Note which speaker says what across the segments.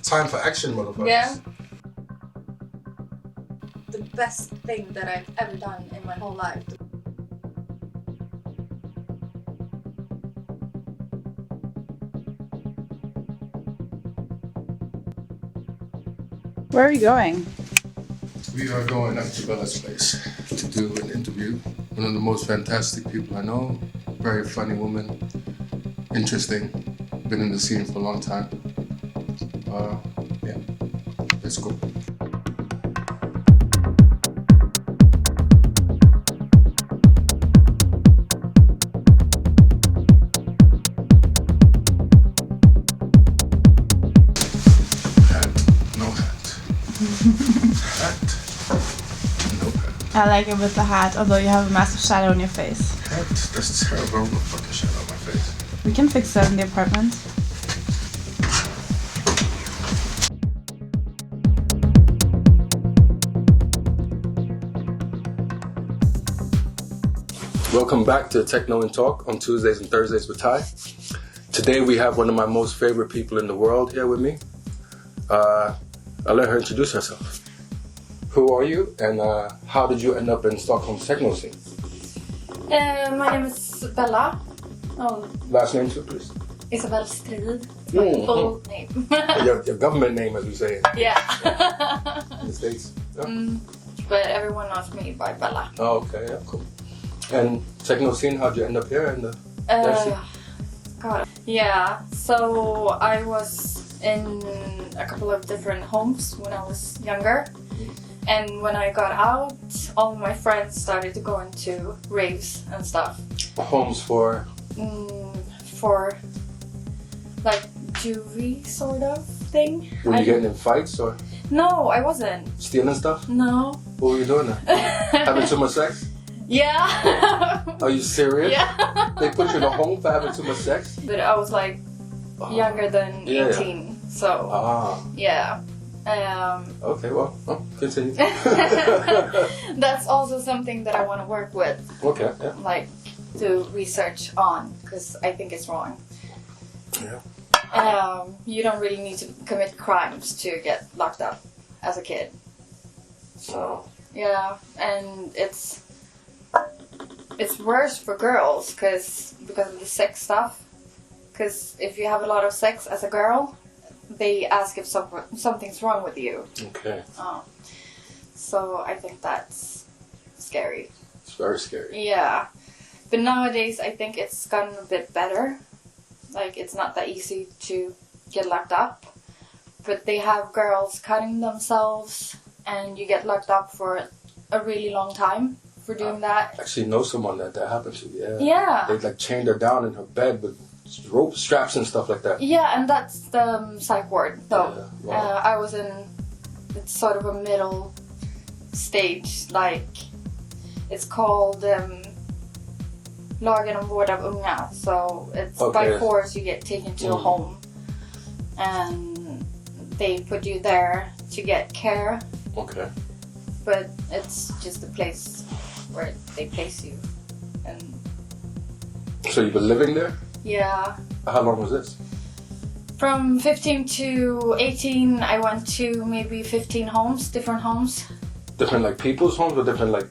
Speaker 1: time for action, motherfuckers.
Speaker 2: Yeah. The best thing that I've ever done in my whole life.
Speaker 3: Where are you going?
Speaker 1: We are going up to Bella's place to do an interview. One of the most fantastic people I know. Very funny woman. Interesting. Been in the scene for a long time. Yeah. Let's go.
Speaker 3: I like it with the hat, although you have a massive shadow on your face.
Speaker 1: Hat? That's terrible. No fucking shadow on my face.
Speaker 3: We can fix that in the apartment.
Speaker 1: Welcome back to Techno and Talk on Tuesdays and Thursdays with Ty. Today we have one of my most favorite people in the world here with me. I'll let her introduce herself. Who are you and how did you end up in Stockholm's techno scene?
Speaker 2: My name is Bella. Oh,
Speaker 1: Last name too, please.
Speaker 2: Isabel Strid. My full name.
Speaker 1: your government name, as we say it.
Speaker 2: Yeah.
Speaker 1: In the States. Yeah.
Speaker 2: But everyone knows me by Bella.
Speaker 1: Oh, okay, yeah, cool. And techno scene, how'd you end up here in the
Speaker 2: God. Yeah, so I was in a couple of different homes when I was younger. And when I got out, all my friends started to go into raves and stuff.
Speaker 1: Homes for?
Speaker 2: For like juvie sort of thing.
Speaker 1: Were you getting in fights or?
Speaker 2: No, I wasn't.
Speaker 1: Stealing stuff?
Speaker 2: No.
Speaker 1: What were you doing there? Having too much sex?
Speaker 2: Yeah.
Speaker 1: Are you serious?
Speaker 2: Yeah.
Speaker 1: They put you in a home for having too much sex?
Speaker 2: But I was like younger than 18, so yeah.
Speaker 1: Okay, well, continue.
Speaker 2: That's also something that I want to work with.
Speaker 1: Okay, yeah.
Speaker 2: Like, to research on, because I think it's wrong.
Speaker 1: Yeah.
Speaker 2: You don't really need to commit crimes to get locked up as a kid. So, yeah, and it's worse for girls because of the sex stuff. Because if you have a lot of sex as a girl, they ask if something's wrong with you.
Speaker 1: Okay.
Speaker 2: So I think that's scary.
Speaker 1: It's very scary.
Speaker 2: Yeah. But nowadays I think it's gotten a bit better. Like, it's not that easy to get locked up. But they have girls cutting themselves and you get locked up for a really long time for doing that.
Speaker 1: I actually know someone that happened to, yeah.
Speaker 2: Yeah.
Speaker 1: They like chained her down in her bed with rope straps and stuff like that.
Speaker 2: Yeah, and that's the psych ward, though.
Speaker 1: Yeah, wow.
Speaker 2: I was in, it's sort of a middle stage, like, it's called Lagen om vård av unga, so it's by force you get taken to a home, and they put you there to get care.
Speaker 1: Okay.
Speaker 2: But it's just a place where they place you. And
Speaker 1: so you've been living there?
Speaker 2: Yeah.
Speaker 1: How long was this?
Speaker 2: From 15 to 18, I went to maybe 15 homes, different homes.
Speaker 1: Different like people's homes or different like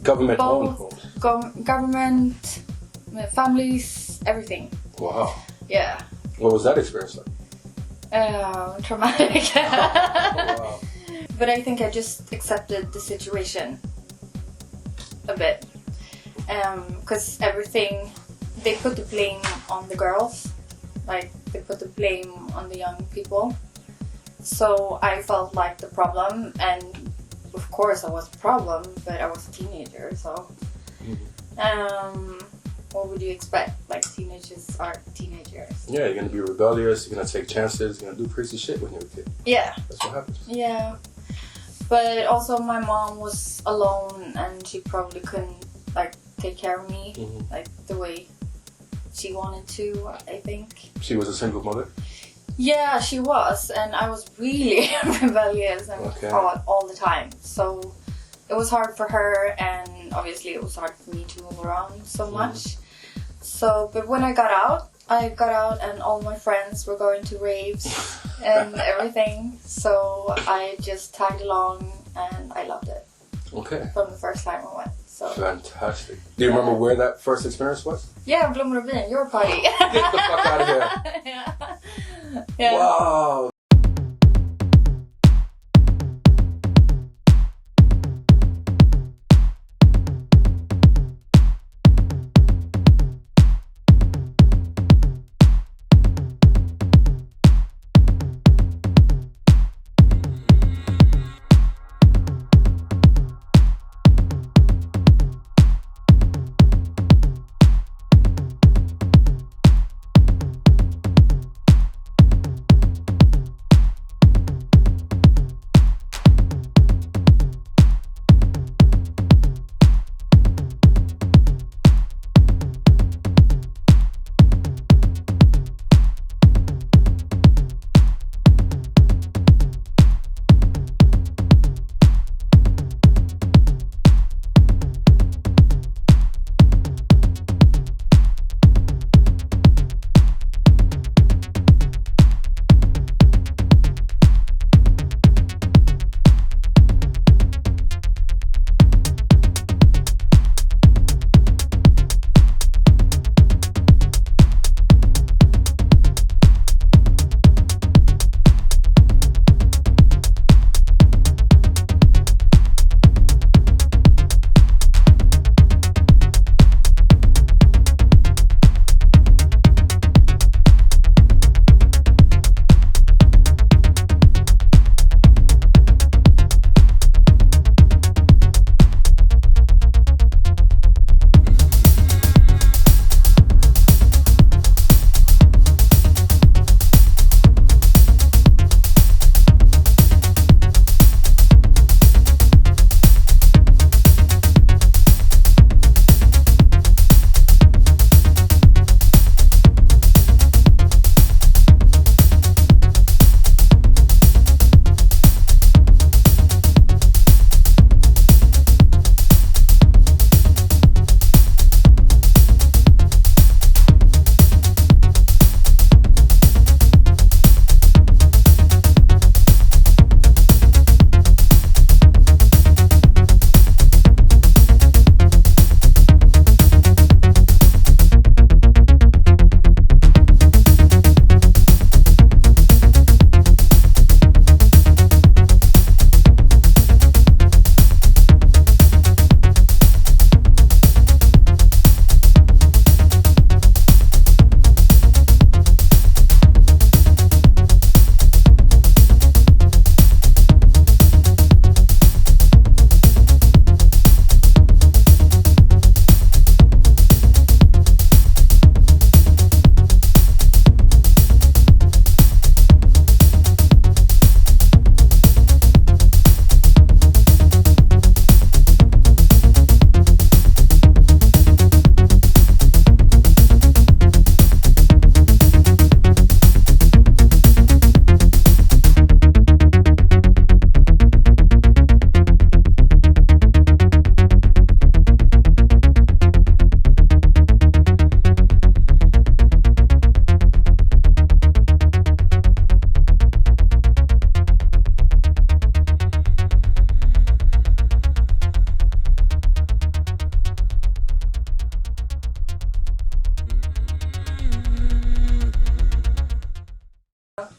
Speaker 1: government-owned homes?
Speaker 2: Government, families, everything.
Speaker 1: Wow.
Speaker 2: Yeah.
Speaker 1: What was that experience like?
Speaker 2: Traumatic.
Speaker 1: Wow.
Speaker 2: But I think I just accepted the situation a bit. Because everything, they put the blame on the girls. Like, they put the blame on the young people. So I felt like the problem, and of course I was a problem, but I was a teenager, so... what would you expect? Like, teenagers are teenagers.
Speaker 1: Yeah, you're gonna be rebellious, you're gonna take chances, you're gonna do crazy shit when you're a kid.
Speaker 2: Yeah.
Speaker 1: That's what happens.
Speaker 2: Yeah. But also my mom was alone and she probably couldn't, like, take care of me, like, the way she wanted to, I think.
Speaker 1: She was a single mother?
Speaker 2: Yeah, she was, and I was really rebellious and fought all the time. So it was hard for her, and obviously it was hard for me to move around so much. So, but when I got out, I got out and all my friends were going to raves and everything. So I just tagged along and I loved it.
Speaker 1: Okay.
Speaker 2: From the first time I went. So
Speaker 1: fantastic. Do you remember where that first experience was?
Speaker 2: Yeah, Blommor O, your party.
Speaker 1: Get the fuck out of here.
Speaker 2: Yeah.
Speaker 1: Wow.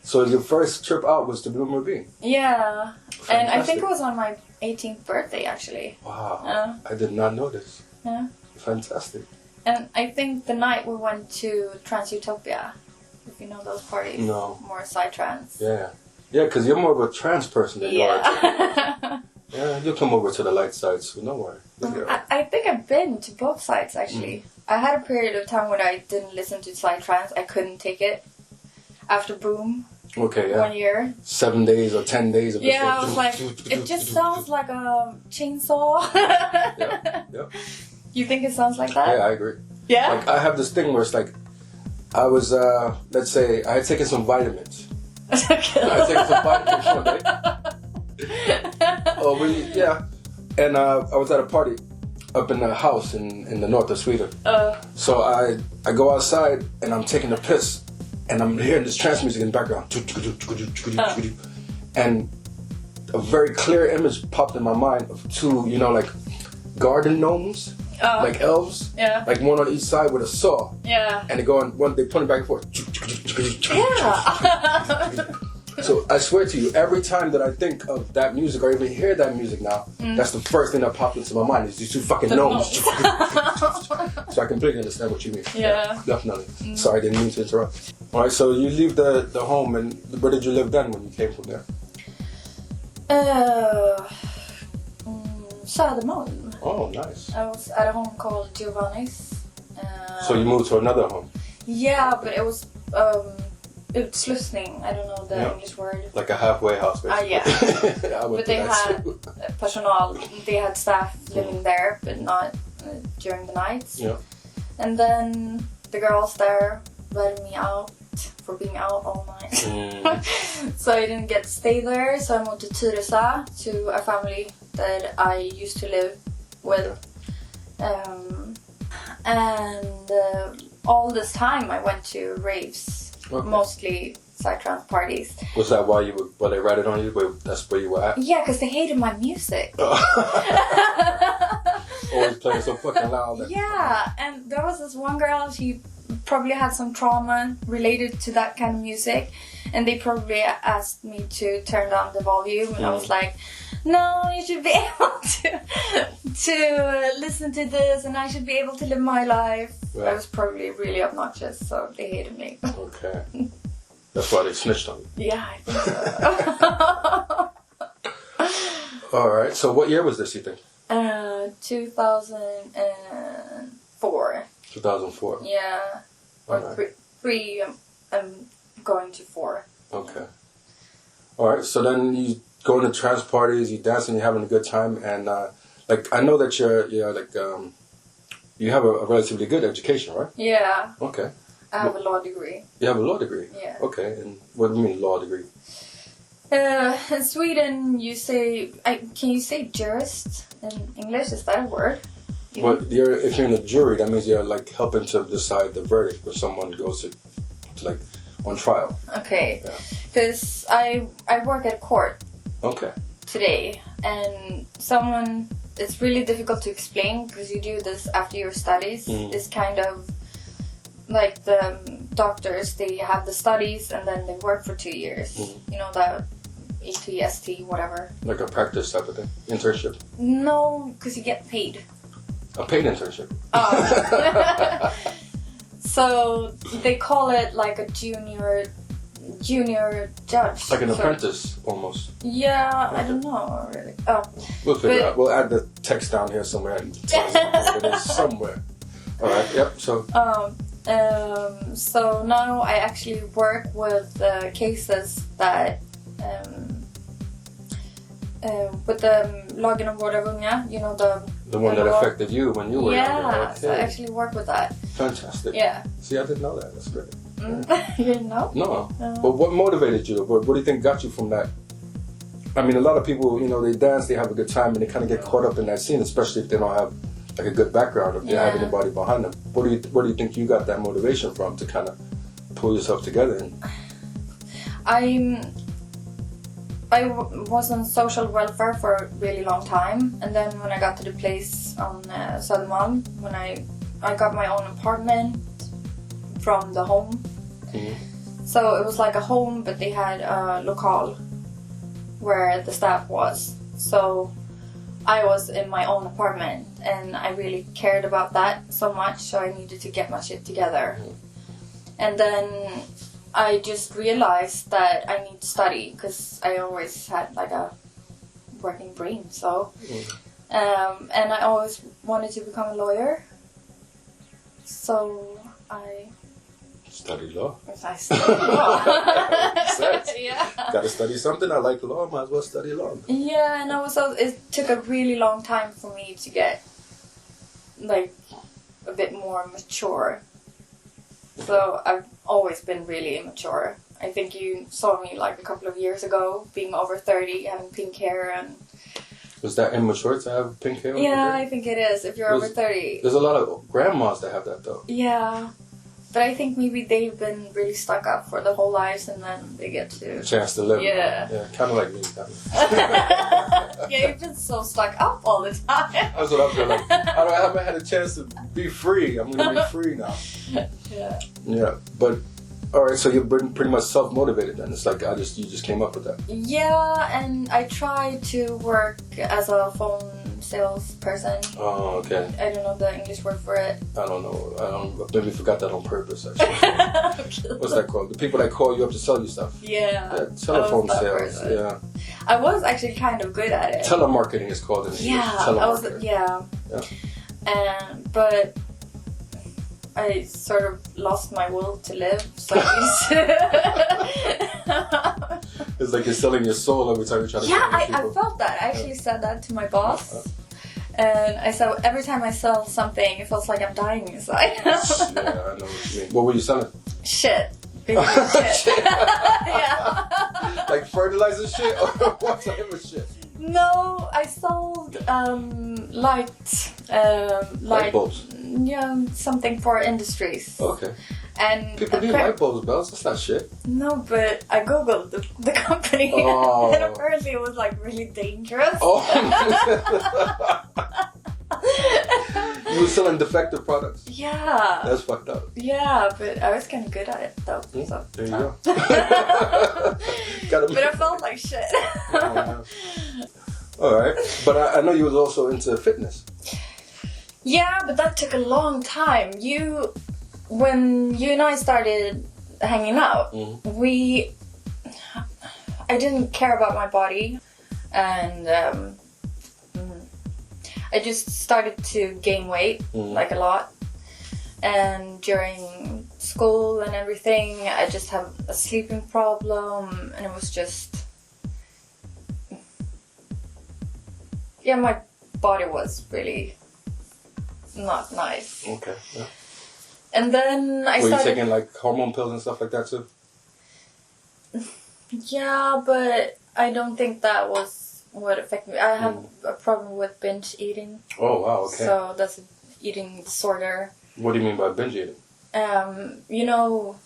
Speaker 1: So your first trip out was to Blommor O.
Speaker 2: Yeah.
Speaker 1: Fantastic.
Speaker 2: And I think it was on my 18th birthday, actually.
Speaker 1: Wow. I did not know this.
Speaker 2: Yeah.
Speaker 1: Fantastic.
Speaker 2: And I think the night we went to Trans-Utopia, if you know those parties.
Speaker 1: No.
Speaker 2: More psytrance.
Speaker 1: Yeah. Yeah, because you're more of a trance person than you are.
Speaker 2: Yeah.
Speaker 1: Yeah, you'll come over to the light side, so no worry.
Speaker 2: I think I've been to both sides, actually. I had a period of time when I didn't listen to psytrance. I couldn't take it. After Boom.
Speaker 1: Okay, yeah.
Speaker 2: 1 year.
Speaker 1: 7 days or 10 days of
Speaker 2: Yeah, I was like, it just sounds like a chainsaw.
Speaker 1: Yeah.
Speaker 2: You think it sounds like that?
Speaker 1: Yeah, I agree.
Speaker 2: Yeah?
Speaker 1: Like, I have this thing where it's like, I was, let's say, I had taken some vitamins. I had taken some vitamins one day. And I was at a party. up in a house in the north of Sweden. So I go outside and I'm taking a piss, and I'm hearing this trance music in the background, and a very clear image popped in my mind of two, you know, like garden gnomes, like elves, like one on each side with a saw, and they go on one, they put it back and forth. So I swear to you, every time that I think of that music or even hear that music now, that's the first thing that pops into my mind is these two fucking gnomes. So I completely understand what you mean.
Speaker 2: Yeah.
Speaker 1: Definitely. Sorry, I didn't mean to interrupt. All right, so you leave the home, and where did you live then when you came from there?
Speaker 2: Södermalm.
Speaker 1: Oh, nice.
Speaker 2: I was at a home called Giovanni's.
Speaker 1: So you moved to another home?
Speaker 2: Yeah, but it was utslussning. I don't know the English word.
Speaker 1: Like a halfway house, basically.
Speaker 2: Yeah. But they had personal. They had staff living there, but not during the nights.
Speaker 1: Yeah.
Speaker 2: And then the girls there let me out for being out all night. So I didn't get to stay there. So I moved to Tyresö to a family that I used to live with. And all this time I went to raves, mostly psytrance parties.
Speaker 1: Was that why they ratted on you? That's where you were at?
Speaker 2: Yeah, because they hated my music.
Speaker 1: Always playing so fucking loud.
Speaker 2: Yeah, and there was this one girl, she probably had some trauma related to that kind of music, and they probably asked me to turn down the volume, and I was like, no, you should be able to listen to this, and I should be able to live my life. I was probably really obnoxious, so they hated me.
Speaker 1: Okay. That's why they snitched on you.
Speaker 2: Yeah, I think so.
Speaker 1: Alright, so what year was this, you think?
Speaker 2: 2004.
Speaker 1: 2004?
Speaker 2: Yeah. Or three, I'm going to 4.
Speaker 1: Okay. Alright, so then you go to trance parties, you dancing, you're having a good time, and like I know that you're like you have a relatively good education, right?
Speaker 2: Yeah.
Speaker 1: Okay.
Speaker 2: I have a law degree.
Speaker 1: You have a law degree?
Speaker 2: Yeah.
Speaker 1: Okay, and what do you mean law degree?
Speaker 2: In Sweden, you say... can you say jurist in English? Is that a word?
Speaker 1: Well, if you're in a jury, that means you're like helping to decide the verdict when someone goes to like on trial.
Speaker 2: Okay. Because I work at court.
Speaker 1: Okay.
Speaker 2: Today, and it's really difficult to explain because you do this after your studies. It's kind of like the doctors, they have the studies and then they work for 2 years. You know, the ETST, whatever.
Speaker 1: Like a practice type of thing? Internship?
Speaker 2: No, because you get paid.
Speaker 1: A paid internship?
Speaker 2: So they call it like a junior judge.
Speaker 1: Like an apprentice, almost.
Speaker 2: Yeah, I don't know, really.
Speaker 1: We'll figure it out. We'll add the text down here somewhere. And it is somewhere. Alright, yep, so...
Speaker 2: so now I actually work with cases that... with the lagen om vård av unga, you know,
Speaker 1: the one that affected you when you were younger.
Speaker 2: Yeah, so I actually work with that.
Speaker 1: Fantastic.
Speaker 2: Yeah.
Speaker 1: See, I didn't know that. That's great.
Speaker 2: You didn't know?
Speaker 1: No. But what motivated you? What do you think got you from that? I mean, a lot of people, you know, they dance, they have a good time, and they kind of get caught up in that scene, especially if they don't have like a good background, if they have anybody behind them. Where do you think you got that motivation from to kind of pull yourself together?
Speaker 2: I was on social welfare for a really long time, and then when I got to the place on Södermalm, when I got my own apartment from the home. So it was like a home, but they had a locale where the staff was. So I was in my own apartment, and I really cared about that so much, so I needed to get my shit together. And then I just realized that I need to study, because I always had like a working brain, so... and I always wanted to become a lawyer. So I...
Speaker 1: Study law.
Speaker 2: I studied law.
Speaker 1: Yeah. Gotta study something. I like law. Might as well study law.
Speaker 2: Yeah, and it took a really long time for me to get like a bit more mature. So I've always been really immature. I think you saw me like a couple of years ago, being over 30, having pink hair, and
Speaker 1: Is that immature to have pink hair?
Speaker 2: Yeah, I think it is. If you're over 30.
Speaker 1: There's a lot of grandmas that have that though.
Speaker 2: Yeah. But I think maybe they've been really stuck up for the whole lives and then they get to...
Speaker 1: A chance to live.
Speaker 2: Yeah.
Speaker 1: Yeah, kind of like me.
Speaker 2: Yeah, you've been so stuck up all the time.
Speaker 1: That's what I feel like. I haven't had a chance to be free. I'm going to be free now.
Speaker 2: Yeah.
Speaker 1: Yeah, but... Alright, so you've been pretty much self-motivated then. It's like you just came up with that.
Speaker 2: Yeah, and I tried to work as a phone salesperson.
Speaker 1: Oh, okay.
Speaker 2: I don't know the English word for it.
Speaker 1: I don't know. I maybe forgot that on purpose, actually. What's that called? The people that call you up to sell you stuff.
Speaker 2: Yeah.
Speaker 1: Telephone sales. Yeah.
Speaker 2: I was actually kind of good at it.
Speaker 1: Telemarketing is called in English.
Speaker 2: Yeah.
Speaker 1: Yeah.
Speaker 2: But I sort of lost my will to live, so
Speaker 1: it's like you're selling your soul every time you try to
Speaker 2: Yeah,
Speaker 1: sell people.
Speaker 2: I felt that. I actually said that to my boss. And I said, every time I sell something, it feels like I'm dying inside.
Speaker 1: Yeah, I know what you mean. What were you selling?
Speaker 2: Shit. Shit. Yeah.
Speaker 1: Like fertilizer shit or what type of shit?
Speaker 2: No, I sold light
Speaker 1: bulbs.
Speaker 2: Yeah, something for industries.
Speaker 1: Okay.
Speaker 2: And
Speaker 1: people need light bulbs, bells. That's not shit.
Speaker 2: No, but I googled the company, and apparently it was like really dangerous.
Speaker 1: Oh. You were selling defective products.
Speaker 2: Yeah.
Speaker 1: That's fucked up.
Speaker 2: Yeah, but I was kind of good at it though. So.
Speaker 1: There you go.
Speaker 2: But I felt like shit.
Speaker 1: Alright, but I know you was also into fitness.
Speaker 2: Yeah, but that took a long time. When you and I started hanging out, I didn't care about my body, and I just started to gain weight, like a lot. And during school and everything, I just have a sleeping problem, and it was just... Yeah, my body was really not nice.
Speaker 1: Okay, yeah.
Speaker 2: And then I started...
Speaker 1: Were you taking like hormone pills and stuff like that too?
Speaker 2: Yeah, but I don't think that was what affected me. I have a problem with binge eating.
Speaker 1: Oh, wow, okay.
Speaker 2: So that's an eating disorder.
Speaker 1: What do you mean by binge eating?
Speaker 2: You know...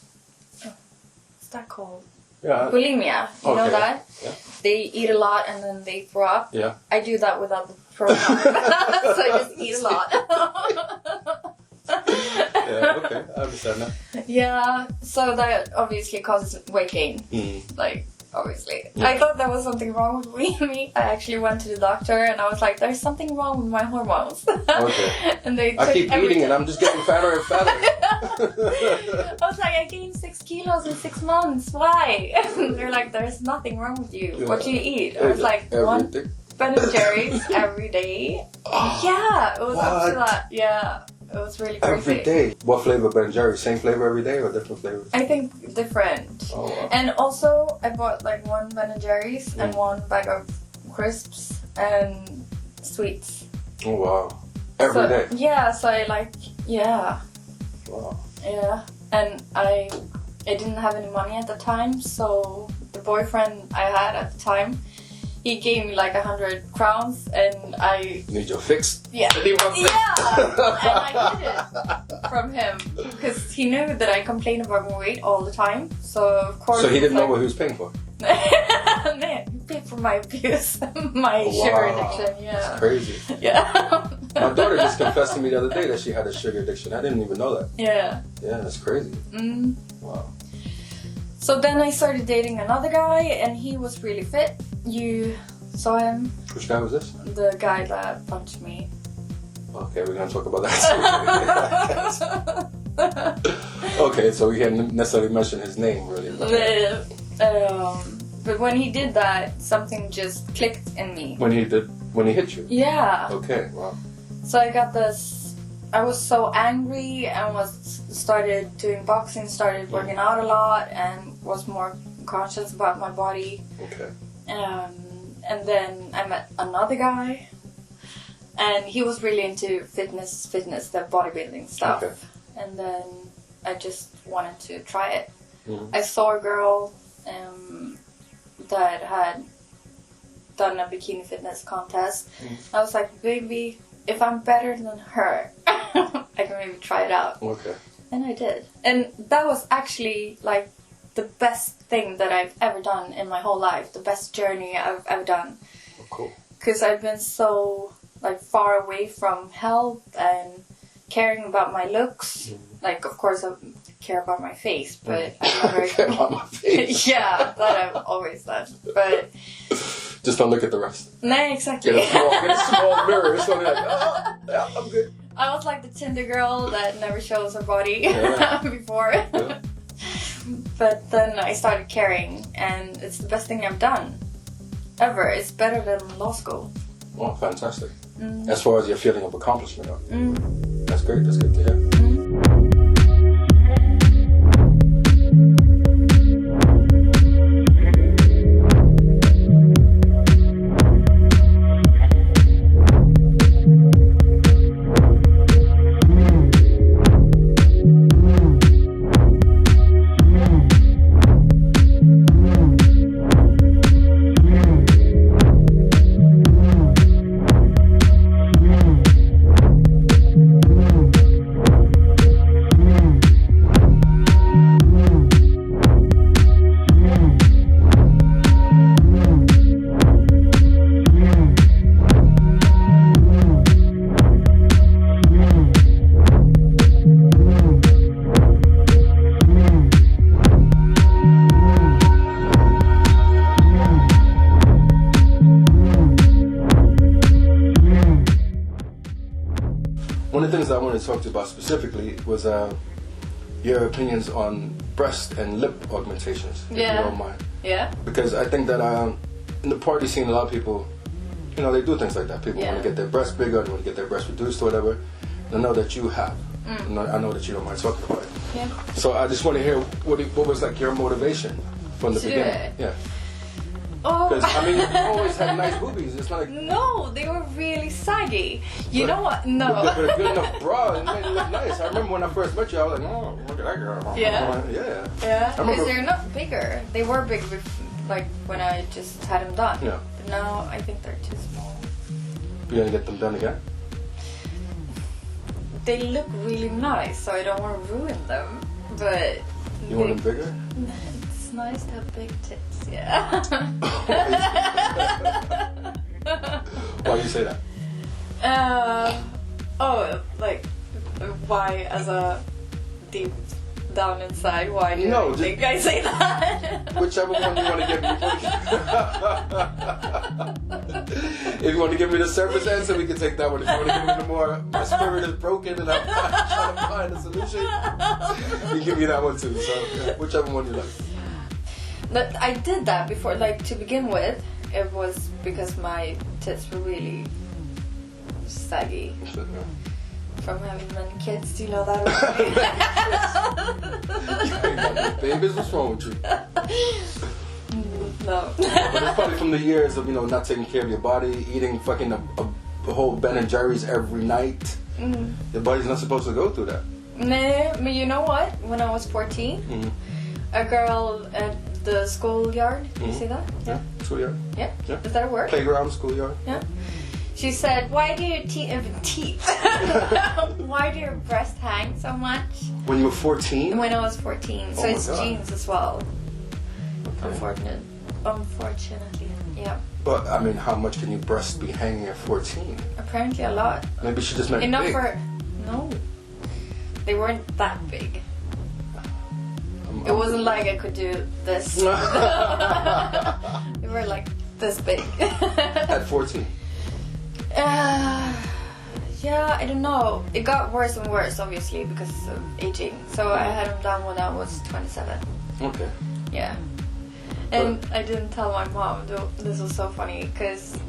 Speaker 2: What's that called?
Speaker 1: Yeah.
Speaker 2: Bulimia. You know that?
Speaker 1: Yeah.
Speaker 2: They eat a lot and then they throw up.
Speaker 1: Yeah.
Speaker 2: I do that without the program. So I just eat a lot.
Speaker 1: Yeah, okay. I understand that.
Speaker 2: Yeah, so that obviously causes weight gain. Like, obviously. Yeah. I thought there was something wrong with me. I actually went to the doctor and I was like, there's something wrong with my hormones. Okay. And they
Speaker 1: I keep eating and I'm just getting fatter and fatter.
Speaker 2: I was like, I gained 6 kilos in 6 months. Why? And they're like, there's nothing wrong with you. Yeah. What do you eat? I was like, one Ben & Jerry's every day. Yeah, it was up to that. Yeah. It was really crazy.
Speaker 1: Every day? What flavor Ben & Jerry's? Same flavor every day or different flavors?
Speaker 2: I think different.
Speaker 1: Oh, wow.
Speaker 2: And also, I bought like 1 Ben & Jerry's and 1 bag of crisps and sweets.
Speaker 1: Oh, wow. Every day?
Speaker 2: Yeah, so I like, yeah.
Speaker 1: Wow.
Speaker 2: Yeah. And I didn't have any money at the time, so the boyfriend I had at the time, he gave me like 100 crowns and I...
Speaker 1: Need your fix?
Speaker 2: Yeah. Yeah! And I hid it from him because he knew that I complained about my weight all the time. So of course...
Speaker 1: So he didn't know what he was paying for?
Speaker 2: Man, he paid for my abuse, my sugar addiction, yeah.
Speaker 1: That's crazy.
Speaker 2: Yeah.
Speaker 1: My daughter just confessed to me the other day that she had a sugar addiction. I didn't even know that.
Speaker 2: Yeah.
Speaker 1: Yeah, that's crazy. Wow.
Speaker 2: So then I started dating another guy and he was really fit. You saw him?
Speaker 1: Which guy was this?
Speaker 2: The guy that punched me.
Speaker 1: Okay, we're gonna talk about that. Okay, so we can't necessarily mention his name, really.
Speaker 2: But when he did that, something just clicked in me.
Speaker 1: When he hit you?
Speaker 2: Yeah.
Speaker 1: Okay, wow.
Speaker 2: So I got this... I was so angry and started doing boxing, started working out a lot and was more conscious about my body.
Speaker 1: Okay.
Speaker 2: And then I met another guy and he was really into fitness, the bodybuilding stuff. Okay. And then I just wanted to try it. I saw a girl that had done a bikini fitness contest. I was like, maybe if I'm better than her, I can maybe try it out.
Speaker 1: Okay.
Speaker 2: And I did. And that was actually like the best thing that I've ever done in my whole life. The best journey I've ever done.
Speaker 1: Oh, cool.
Speaker 2: Because I've been so like far away from health and caring about my looks. Like, of course, I care about my face, but I never
Speaker 1: care about my face.
Speaker 2: yeah, that I've always done. But
Speaker 1: just don't look at the rest.
Speaker 2: no, exactly.
Speaker 1: Get a small mirror. It's gonna be like, oh, yeah, I'm good.
Speaker 2: I was like the Tinder girl that never shows her body before.
Speaker 1: Yeah.
Speaker 2: But then I started caring, and it's the best thing I've done ever. It's better than law school.
Speaker 1: Oh, fantastic. As far as your feeling of accomplishment, that's great. That's good to hear. One of the things I wanted to talk to you about specifically was your opinions on breast and lip augmentations, if you don't mind.
Speaker 2: Yeah.
Speaker 1: Because I think that in the party scene, a lot of people, you know, they do things like that. People want to get their breasts bigger, they want to get their breasts reduced or whatever. And I know that you have. And I know that you don't mind talking about it.
Speaker 2: Yeah.
Speaker 1: So I just want to hear what was like your motivation from the beginning. Yeah.
Speaker 2: Oh.
Speaker 1: Because I mean, you always had nice boobies. It's not like
Speaker 2: No, they were really saggy. You know what? No.
Speaker 1: But a good enough bra, it made it look nice. I remember when I first met you, I was like, oh, look at that girl.
Speaker 2: Yeah.
Speaker 1: Yeah.
Speaker 2: Yeah.
Speaker 1: I remember.
Speaker 2: Because they're not bigger. They were big, like when I just had them done.
Speaker 1: Yeah.
Speaker 2: But now I think they're too small.
Speaker 1: You gonna get them done again?
Speaker 2: They look really nice, so I don't want to ruin them. But
Speaker 1: You want them bigger?
Speaker 2: It's nice to have big tits. Yeah.
Speaker 1: Why do you say that?
Speaker 2: Like why as a deep down inside? Why do you think I say that?
Speaker 1: Whichever one you want to give me. If you want to give me the surface answer, we can take that one. If you want to give me the more, my spirit is broken and I'm trying to find a solution, you give me that one too. So whichever one you like.
Speaker 2: But I did that before, like to begin with. It was because my tits were really saggy from having many kids. Do you know that already?
Speaker 1: Babies, what's wrong with you?
Speaker 2: No.
Speaker 1: But it's probably from the years of, you know, not taking care of your body, eating fucking a whole Ben and Jerry's every night. Your body's not supposed to go through that.
Speaker 2: Nah, but you know what? When I was 14, a girl at the schoolyard, you see that?
Speaker 1: Yeah, schoolyard.
Speaker 2: Yeah? Is that a word?
Speaker 1: Playground, schoolyard.
Speaker 2: Yeah. She said, why do your teeth? Why do your breasts hang so much?
Speaker 1: When you were 14?
Speaker 2: When I was 14. So it's genes as well. Okay. Unfortunately. Yeah.
Speaker 1: But, I mean, how much can your breasts be hanging at 14?
Speaker 2: Apparently a lot.
Speaker 1: Maybe she just meant
Speaker 2: enough
Speaker 1: big.
Speaker 2: No. They weren't that big. It wasn't like I could do this. They were like this big.
Speaker 1: At 14?
Speaker 2: Yeah, I don't know. It got worse and worse, obviously, because of aging. So I had them done when I was 27.
Speaker 1: Okay.
Speaker 2: Yeah. And I didn't tell my mom. This was so funny, because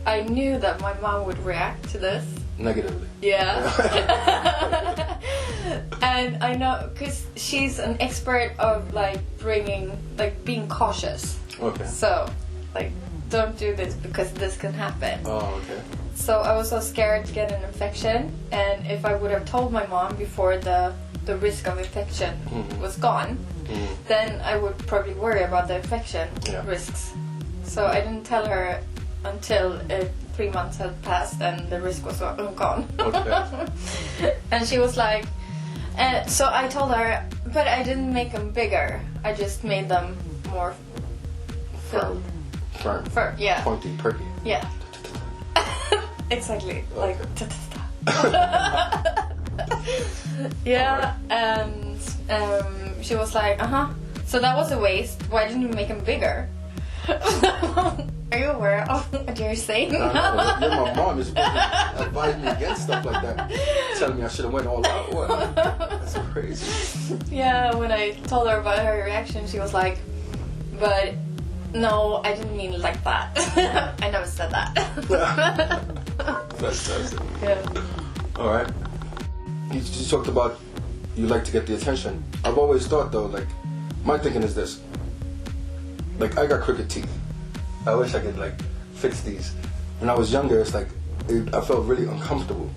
Speaker 2: I knew that my mom would react to this.
Speaker 1: Negatively.
Speaker 2: Yeah. And I know, because she's an expert of, like, being cautious.
Speaker 1: Okay.
Speaker 2: So, like, don't do this because this can happen.
Speaker 1: Oh, okay.
Speaker 2: So I was so scared to get an infection, and if I would have told my mom before the risk of infection was gone, then I would probably worry about the infection risks. So I didn't tell her until 3 months had passed and the risk was gone.
Speaker 1: Okay.
Speaker 2: And she was like, so I told her, but I didn't make them bigger. I just made them more filled.
Speaker 1: Firm.
Speaker 2: Yeah.
Speaker 1: Pointy, perky.
Speaker 2: Yeah. Exactly.
Speaker 1: Okay.
Speaker 2: Like. Yeah. And she was like, so that was a waste. Why didn't you make them bigger? Are you aware of what you're saying?
Speaker 1: No, you're my mom. You're supposed to advise me against stuff like that. Telling me I should have went all out. What? That's crazy.
Speaker 2: Yeah, when I told her about her reaction, she was like, but no, I didn't mean it like that. I never said that.
Speaker 1: Fantastic.
Speaker 2: Yeah.
Speaker 1: Alright. You talked about you like to get the attention. I've always thought though, like, my thinking is this. Like, I got crooked teeth. I wish I could, like, fix these. When I was younger, it's like, I felt really uncomfortable.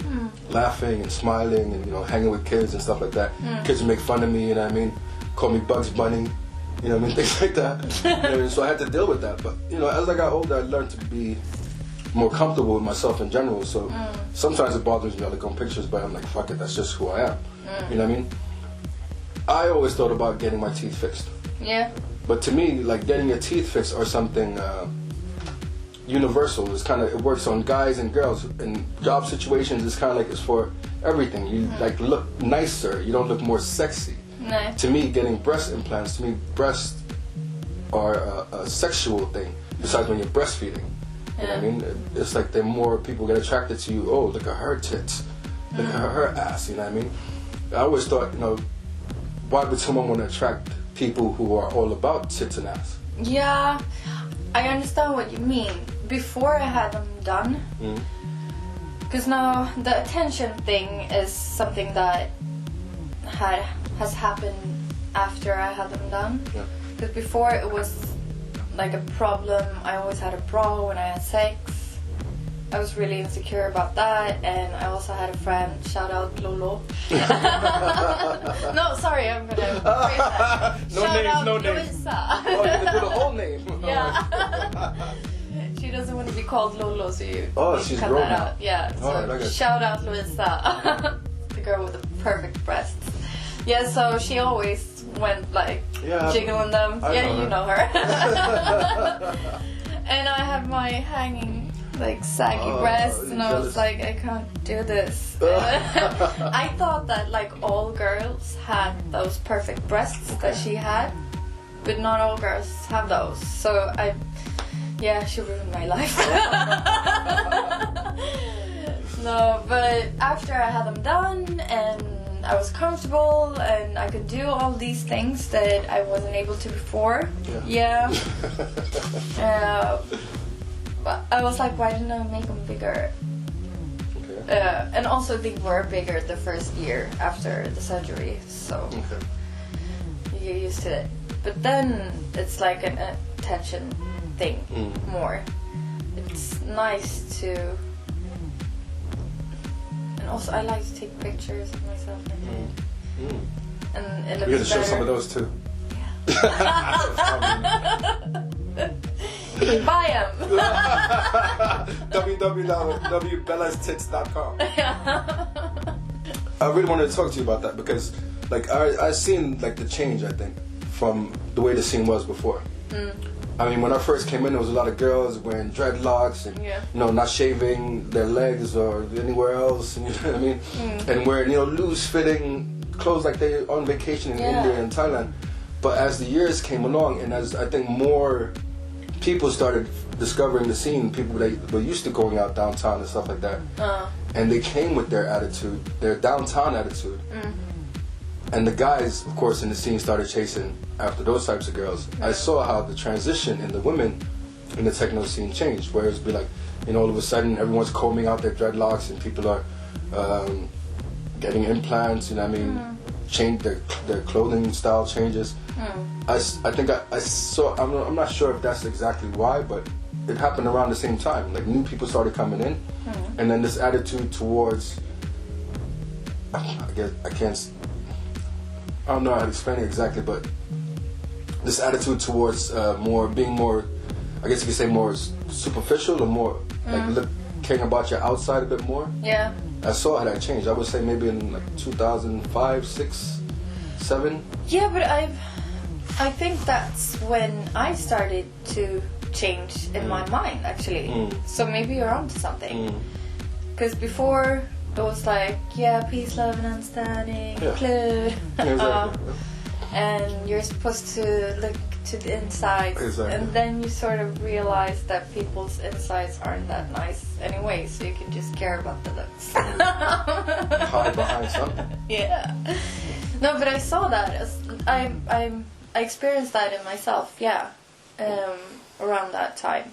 Speaker 1: Laughing and smiling and, you know, hanging with kids and stuff like that. Kids would make fun of me, you know what I mean? Call me Bugs Bunny, you know what I mean? Things like that. You know, so I had to deal with that. But, you know, as I got older, I learned to be more comfortable with myself in general. So sometimes it bothers me. I look on pictures, but I'm like, fuck it, that's just who I am. You know what I mean? I always thought about getting my teeth fixed.
Speaker 2: Yeah.
Speaker 1: But to me, like, getting your teeth fixed or something universal. It's kind of, it works on guys and girls. In job situations, it's kind of like it's for everything. You like look nicer. You don't look more sexy.
Speaker 2: No.
Speaker 1: To me, getting breast implants, to me, breasts are a sexual thing. Besides when you're breastfeeding. You know what I mean? It's like the more people get attracted to you. Oh, look at her tits. Look at her ass. You know what I mean? I always thought, you know, why would someone want to attract people who are all about tits and ass?
Speaker 2: Yeah, I understand what you mean. Before I had them done, because now the attention thing is something that has happened after I had them done. Because before it was like a problem. I always had a bra when I had sex. I was really insecure about that, and I also had a friend, shout out Lolo. No, sorry, I'm gonna phrase that. Shout out
Speaker 1: no names.
Speaker 2: Luisa.
Speaker 1: Oh, you're gonna do the whole name.
Speaker 2: Yeah. She doesn't want to be called Lolo, so you
Speaker 1: she's
Speaker 2: cut
Speaker 1: grown
Speaker 2: that
Speaker 1: now.
Speaker 2: out. Yeah, so
Speaker 1: right,
Speaker 2: shout out Luisa. The girl with the perfect breasts. Yeah, so she always went like jiggling them. You know her. And I had my hanging like saggy breasts, and I was like, I can't do this. I thought that like all girls had those perfect breasts that she had, but not all girls have those. So she ruined my life. No, but after I had them done and I was comfortable and I could do all these things that I wasn't able to before. But I was like, why didn't I make them bigger? Okay. And also they were bigger the first year after the surgery, so you get used to it. But then it's like an attention thing more. It's nice to... And also I like to take pictures of myself, I think. And it looks better.
Speaker 1: We're going to show some of those too.
Speaker 2: Buy them.
Speaker 1: www.bellastits.com. I really wanted to talk to you about that because, like, I've seen like the change. I think from the way the scene was before. I mean, when I first came in, there was a lot of girls wearing dreadlocks and you know, not shaving their legs or anywhere else. And, you know what I mean? And wearing loose-fitting clothes like they're on vacation in India and Thailand. But as the years came along, and as I think more people started discovering the scene, people that were used to going out downtown and stuff like that, and they came with their attitude, their downtown attitude. And the guys, of course, in the scene started chasing after those types of girls. I saw how the transition in the women in the techno scene changed, where it's be like, you know, all of a sudden everyone's combing out their dreadlocks and people are getting implants, you know what I mean? Change their clothing style changes. I think I saw, I'm not sure if that's exactly why, but it happened around the same time. Like new people started coming in, and then this attitude towards, I don't know how to explain it exactly, but this attitude towards being more I guess you could say more superficial or more like caring about your outside a bit more.
Speaker 2: Yeah.
Speaker 1: I saw how that changed. I would say maybe in like 2005, 6, 7.
Speaker 2: Yeah, but I think that's when I started to change in my mind, actually. So maybe you're onto something. Because before it was like, yeah, peace, love, and understanding, include.
Speaker 1: Exactly.
Speaker 2: And you're supposed to look to the insides.
Speaker 1: Exactly.
Speaker 2: And then you sort of realize that people's insides aren't that nice anyway, so you can just care about the looks.
Speaker 1: Hide behind something.
Speaker 2: Yeah. No, but I saw that. I experienced that in myself, yeah. Around that time.